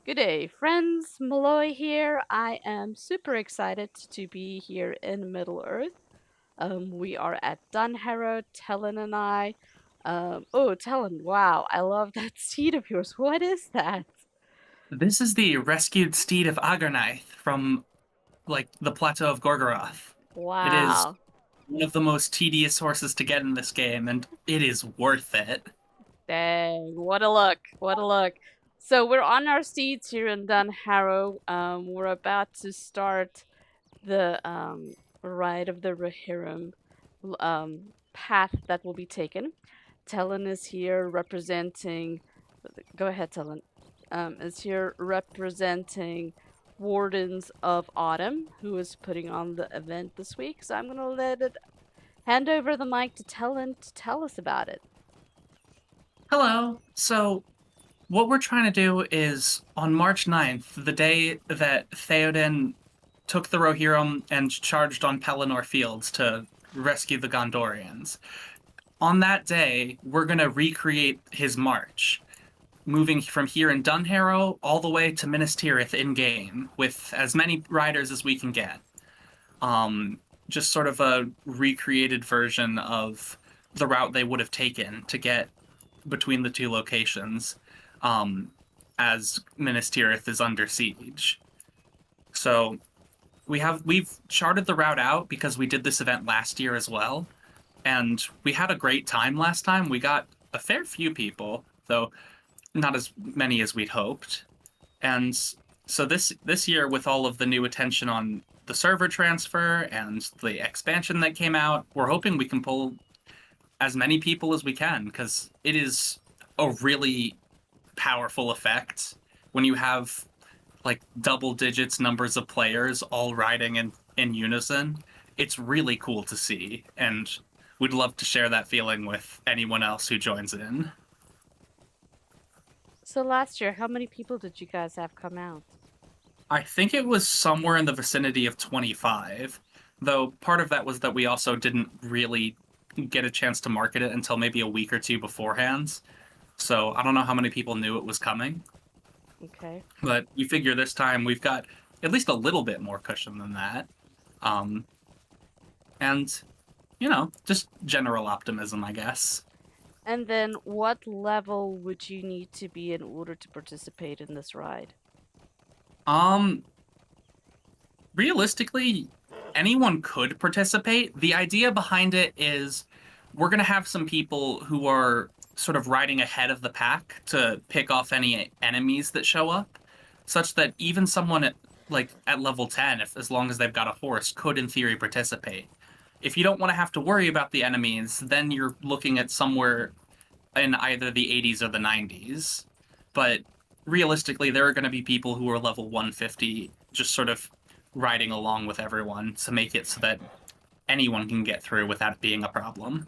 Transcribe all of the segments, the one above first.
Good day, friends. Malloy here. I am super excited to be here in Middle Earth. We are at Dunharrow, Tellan and I. Oh, Tellan, wow, I love that steed of yours. What is that? This is the rescued steed of Agarnaith from, the Plateau of Gorgoroth. It is Wow. one of the most tedious horses to get in this game, and it is worth it. Dang, what a look. What a look. So we're on our steeds here in Dunharrow. We're about to start the ride of the Rohirrim path that will be taken. Tellan is here representing. Go ahead, Tellan. Is here representing Wardens of Autumn, who is putting on the event this week. So I'm gonna hand over the mic to Tellan to tell us about it. Hello. So, what we're trying to do is on March 9th, the day that Theoden took the Rohirrim and charged on Pelennor Fields to rescue the Gondorians. On that day, we're going to recreate his march, moving from here in Dunharrow all the way to Minas Tirith in game with as many riders as we can get. Um, just sort of a recreated version of the route they would have taken to get between the two locations, um, as Minas Tirith is under siege. So we've charted the route out because we did this event last year as well, and we had a great time last time. We got a fair few people, though not as many as we'd hoped. And so this year, with all of the new attention on the server transfer and the expansion that came out, we're hoping we can pull as many people as we can, because it is a really powerful effect when you have like double digits numbers of players all riding in unison. It's really cool to see, and we'd love to share that feeling with anyone else who joins in. So last year, how many people did you guys have come out? I think it was somewhere in the vicinity of 25, though part of that was that we also didn't really get a chance to market it until maybe a week or two beforehand. So I don't know how many people knew it was coming, Okay. but you figure this time we've got at least a little bit more cushion than that. Um, and, just general optimism, I guess. And then what level would you need to be in order to participate in this ride? Um, Realistically, anyone could participate. The idea behind it is we're going to have some people who are sort of riding ahead of the pack to pick off any enemies that show up, such that even someone at level 10, if as long as they've got a horse, could in theory participate. If you don't want to have to worry about the enemies, then you're looking at somewhere in either the 80s or the 90s. But realistically, there are going to be people who are level 150 just sort of riding along with everyone to make it so that anyone can get through without it being a problem.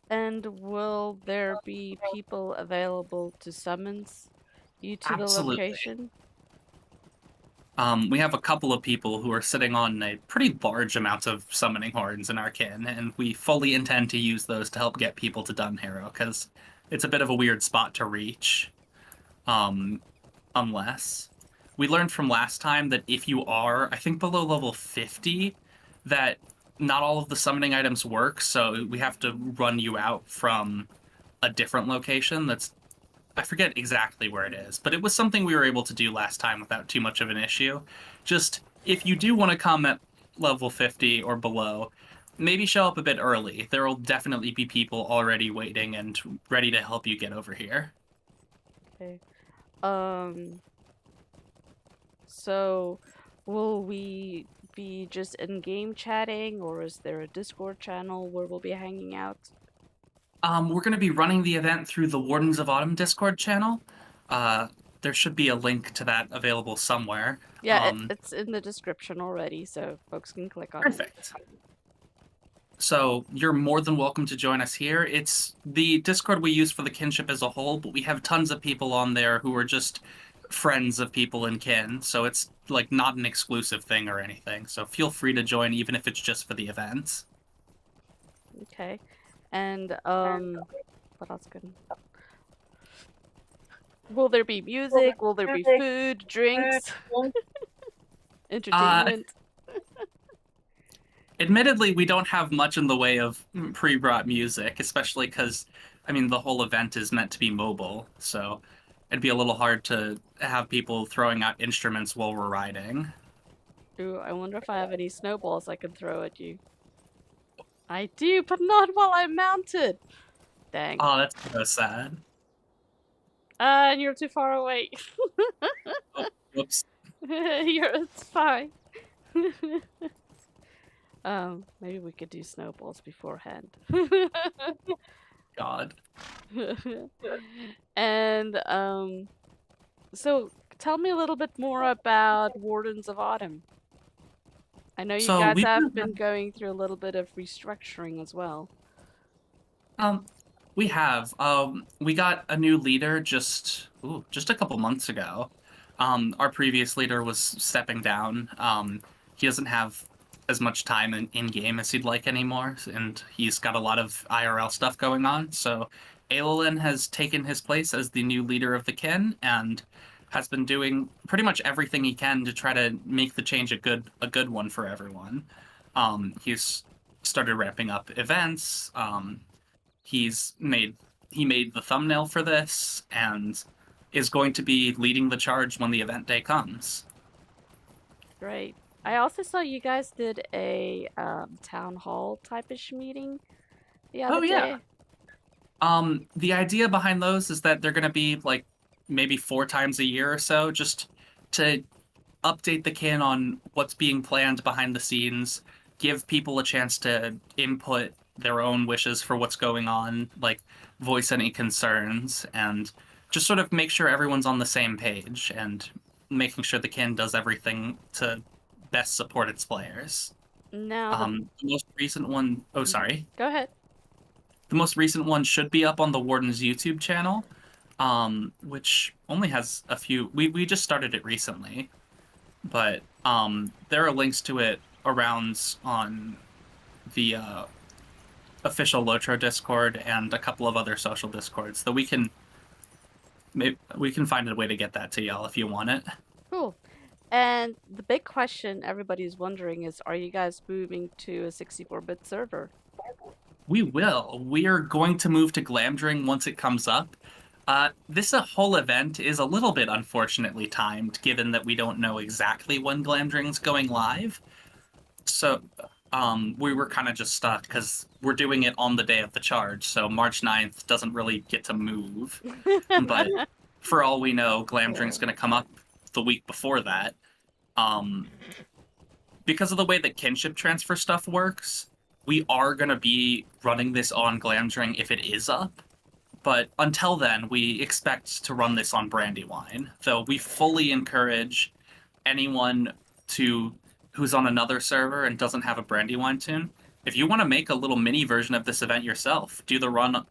And will there be people available to summons you to the Absolutely. location? We have a couple of people who are sitting on a pretty large amount of summoning horns in our kin, and we fully intend to use those to help get people to Dunharrow, because it's a bit of a weird spot to reach. Um, unless we learned from last time that if you are, I think, below level 50, that not all of the summoning items work, so we have to run you out from a different location that's, I forget exactly where it is, but it was something we were able to do last time without too much of an issue. Just if you do want to come at level 50 or below, maybe show up a bit early. There will definitely be people already waiting and ready to help you get over here. Okay. Um, so will we be just in-game chatting, or is there a Discord channel where we'll be hanging out? We're going to be running the event through the Wardens of Autumn Discord channel. Uh, there should be a link to that available somewhere. Yeah, it's in the description already, so folks can click on it. Perfect. So you're more than welcome to join us here. It's the Discord we use for the kinship as a whole, but we have tons of people on there who are just friends of people in kin. So it's like not an exclusive thing or anything. So feel free to join even if it's just for the events. Okay. And what else could Will there be music? Will there be food, drinks, Uh, entertainment? Admittedly, we don't have much in the way of pre-brought music, especially because, I mean, the whole event is meant to be mobile, so it'd be a little hard to have people throwing out instruments while we're riding. Ooh, I wonder if I have any snowballs I can throw at you. I do, but not while I'm mounted. Dang. Oh, that's so sad. And you're too far away. Oh, whoops. It's fine. Maybe we could do snowballs beforehand. God. And so tell me a little bit more about Wardens of Autumn. I know you So guys we've have been been going through a little bit of restructuring as well. Um, we have. We got a new leader just a couple months ago. Our previous leader was stepping down. He doesn't have as much time in game as he'd like anymore, and he's got a lot of IRL stuff going on. So, Aelin has taken his place as the new leader of the kin and has been doing pretty much everything he can to try to make the change a good one for everyone. He's started ramping up events. He's made he made the thumbnail for this and is going to be leading the charge when the event day comes. Great. I also saw you guys did a town hall type-ish meeting the other Oh yeah. day. The idea behind those is that they're going to be like maybe 4 times a year or so, just to update the kin on what's being planned behind the scenes, give people a chance to input their own wishes for what's going on, like voice any concerns, and just sort of make sure everyone's on the same page and making sure the kin does everything to best support its players. Now the The most recent one, oh, Mhm. sorry. Go ahead. The most recent one should be up on the Warden's YouTube channel, which only has a few. We just started it recently, but there are links to it around on the official LOTRO Discord and a couple of other social discords. That we can find a way to get that to y'all if you want it. Cool. And the big question everybody's wondering is, are you guys moving to a 64-bit server? We will. We are going to move to Glamdring once it comes up. This whole event is a little bit unfortunately timed, given that we don't know exactly when Glamdring's going live. So, we were kind of just stuck because we're doing it on the day of the charge, so March 9th doesn't really get to move. But for all we know, Glamdring's going to come up the week before that. Um, because of the way that kinship transfer stuff works, we are going to be running this on Glamdring if it is up. But until then, we expect to run this on Brandywine, though we fully encourage anyone who's on another server and doesn't have a Brandywine tune. If you want to make a little mini version of this event yourself, do the run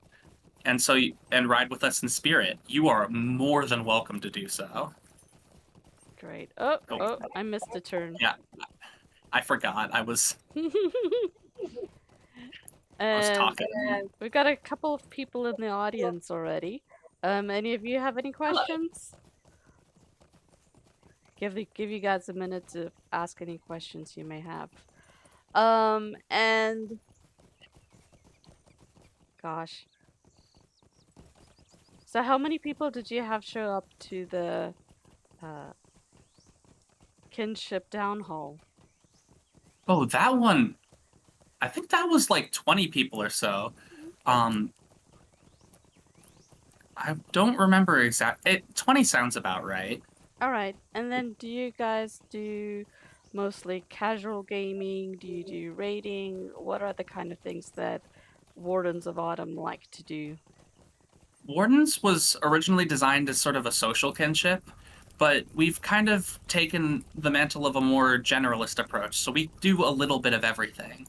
and ride with us in spirit, you are more than welcome to do so. Great. Oh, Oh, I missed a turn. yeah, I forgot. I was And talking. we've got a couple of people in the audience already. Any of you have any questions? Give you guys a minute to ask any questions you may have. And gosh. So how many people did you have show up to the kinship down hall? Oh, that one. I think that was like 20 people or so. I don't remember exact. 20 sounds about right. All right. And then do you guys do mostly casual gaming? Do you do raiding? What are the kind of things that Wardens of Autumn like to do? Wardens was originally designed as sort of a social kinship, but we've kind of taken the mantle of a more generalist approach. So we do a little bit of everything.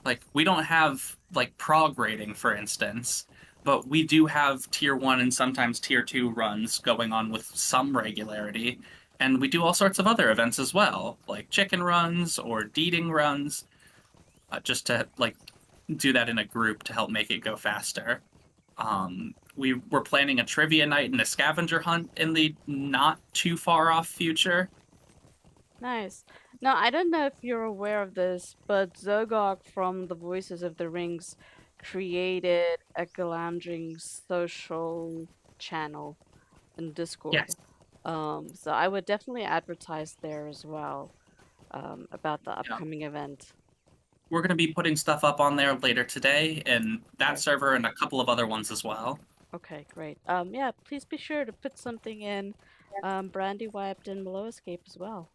Like, we don't have, like, prog rating, for instance, but we do have tier 1 and sometimes tier 2 runs going on with some regularity. And we do all sorts of other events as well, like chicken runs or deeding runs, just to, like, do that in a group to help make it go faster. were planning a trivia night and a scavenger hunt in the not too far off future. Nice. Now, I don't know if you're aware of this, but Zogok from the Voices of the Rings created a Glamdring social channel in Discord. Yes, So I would definitely advertise there as well, about the yeah. upcoming event. We're going to be putting stuff up on there later today, and that server and a couple of other ones as well. Okay, great. Yeah, please be sure to put something in Brandywine and Miloascape as well.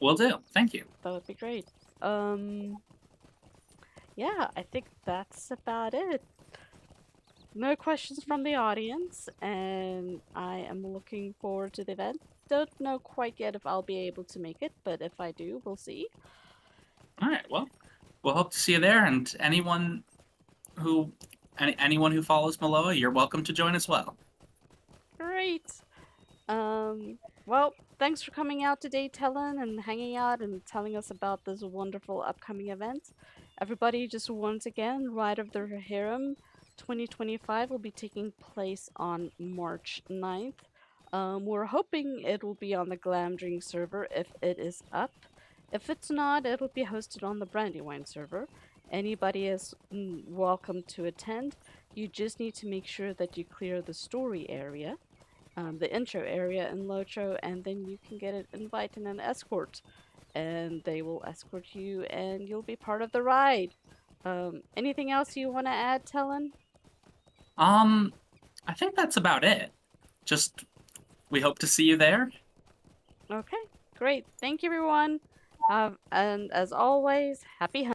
Will do. Thank you. That would be great. Um, yeah, I think that's about it. No questions from the audience, and I am looking forward to the event. Don't know quite yet if I'll be able to make it, but if I do, we'll see. All right. Well, we'll hope to see you there, and who anyone who follows Maloa, you're welcome to join as well. Great. Well, thanks for coming out today, Tellan, and hanging out and telling us about this wonderful upcoming event. Everybody, just once again, Ride of the Rohirrim 2025 will be taking place on March 9th. We're hoping it will be on the Glamdring server if it is up. If it's not, it'll be hosted on the Brandywine server. Anybody is welcome to attend. You just need to make sure that you clear the story area, the intro area in LOTRO, and then you can get an invite and an escort. And they will escort you, and you'll be part of the ride. Anything else you want to add, Tellan? Um, I think that's about it. Just we hope to see you there. Okay, great. Thank you, everyone. And as always, happy hunting.